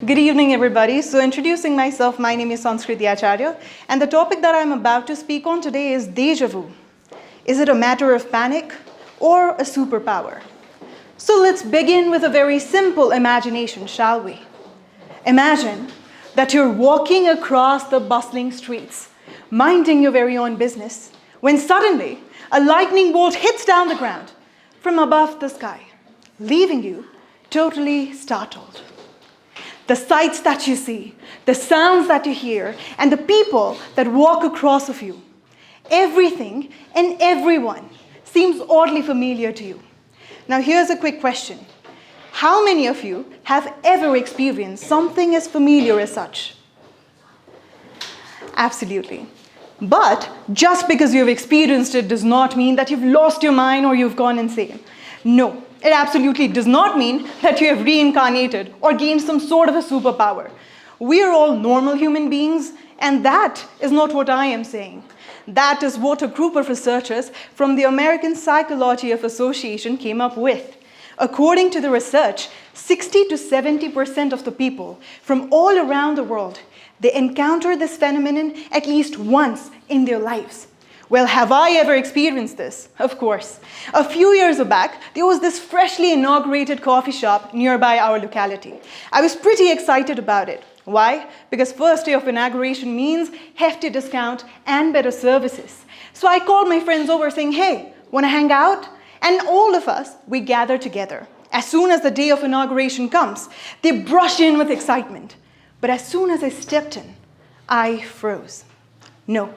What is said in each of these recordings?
Good evening, everybody. So introducing myself, my name is Sanskriti Acharya, and the topic that I'm about to speak on today is Deja Vu. Is it a matter of panic or a superpower? So let's begin with a very simple imagination, shall we? Imagine that you're walking across the bustling streets, minding your very own business, when suddenly a lightning bolt hits down the ground from above the sky, leaving you totally startled. The sights that you see, the sounds that you hear, and the people that walk across of you, everything and everyone seems oddly familiar to you. Now here's a quick question. How many of you have ever experienced something as familiar as such? Absolutely. But just because you've experienced it does not mean that you've lost your mind or you've gone insane. No. It absolutely does not mean that you have reincarnated or gained some sort of a superpower. We are all normal human beings, and that is not what I am saying. That is what a group of researchers from the American Psychology of Association came up with. According to the research, 60 to 70% of the people from all around the world, they encounter this phenomenon at least once in their lives. Well, have I ever experienced this? Of course. A few years back, there was this freshly inaugurated coffee shop nearby our locality. I was pretty excited about it. Why? Because first day of inauguration means hefty discount and better services. So I called my friends over saying, hey, wanna hang out? And all of us, we gather together. As soon as the day of inauguration comes, they brush in with excitement. But as soon as I stepped in, I froze. No.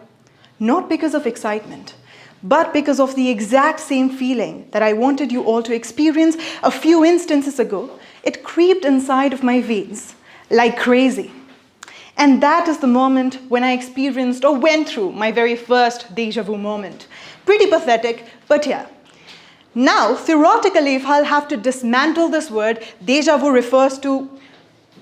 Not because of excitement, but because of the exact same feeling that I wanted you all to experience a few instances ago. It creeped inside of my veins like crazy. And that is the moment when I experienced or went through my very first deja vu moment. Pretty pathetic, but yeah. Now, theoretically, if I'll have to dismantle this word, deja vu refers to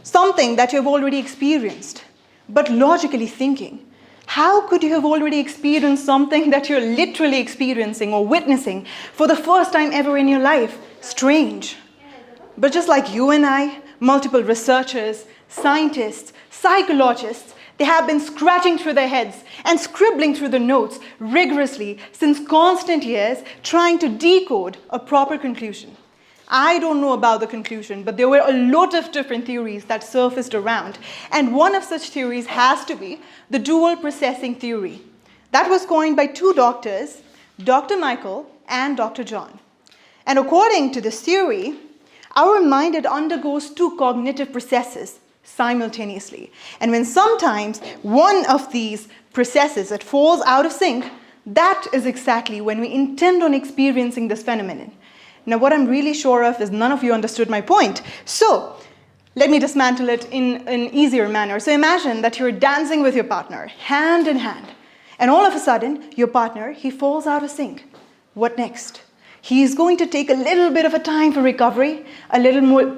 something that you've already experienced. But logically thinking, how could you have already experienced something that you're literally experiencing or witnessing for the first time ever in your life? Strange. But just like you and I, multiple researchers, scientists, psychologists, they have been scratching through their heads and scribbling through the notes rigorously since constant years trying to decode a proper conclusion. I don't know about the conclusion, but there were a lot of different theories that surfaced around. And one of such theories has to be the dual processing theory. That was coined by two doctors, Dr. Michael and Dr. John. And according to this theory, our mind it undergoes two cognitive processes simultaneously. And when sometimes one of these processes it falls out of sync, that is exactly when we intend on experiencing this phenomenon. Now, what I'm really sure of is none of you understood my point. So, let me dismantle it in an easier manner. So imagine that you're dancing with your partner, hand in hand. And all of a sudden, your partner, he falls out of sync. What next? He's going to take a little bit of a time for recovery, a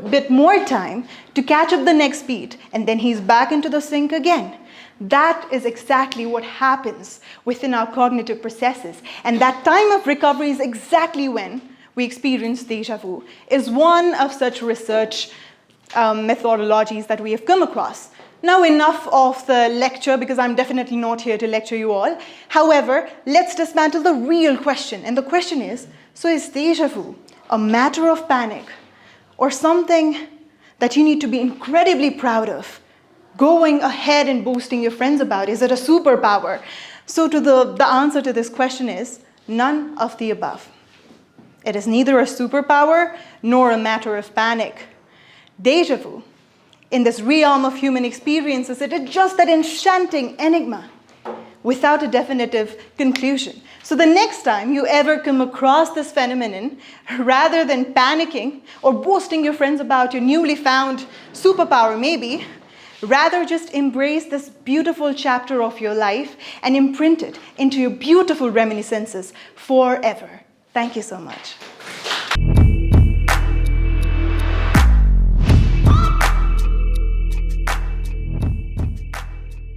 bit more time to catch up the next beat, and then he's back into the sync again. That is exactly what happens within our cognitive processes. And that time of recovery is exactly when we experience deja vu, is one of such research methodologies that we have come across. Now enough of the lecture because I'm definitely not here to lecture you all. However, let's dismantle the real question. And the question is, so is deja vu a matter of panic or something that you need to be incredibly proud of, going ahead and boasting your friends about? Is it a superpower? So the answer to this question is none of the above. It is neither a superpower nor a matter of panic. Deja vu, in this realm of human experiences, it is just that enchanting enigma without a definitive conclusion. So the next time you ever come across this phenomenon, rather than panicking or boasting your friends about your newly found superpower maybe, rather just embrace this beautiful chapter of your life and imprint it into your beautiful reminiscences forever. Thank you so much.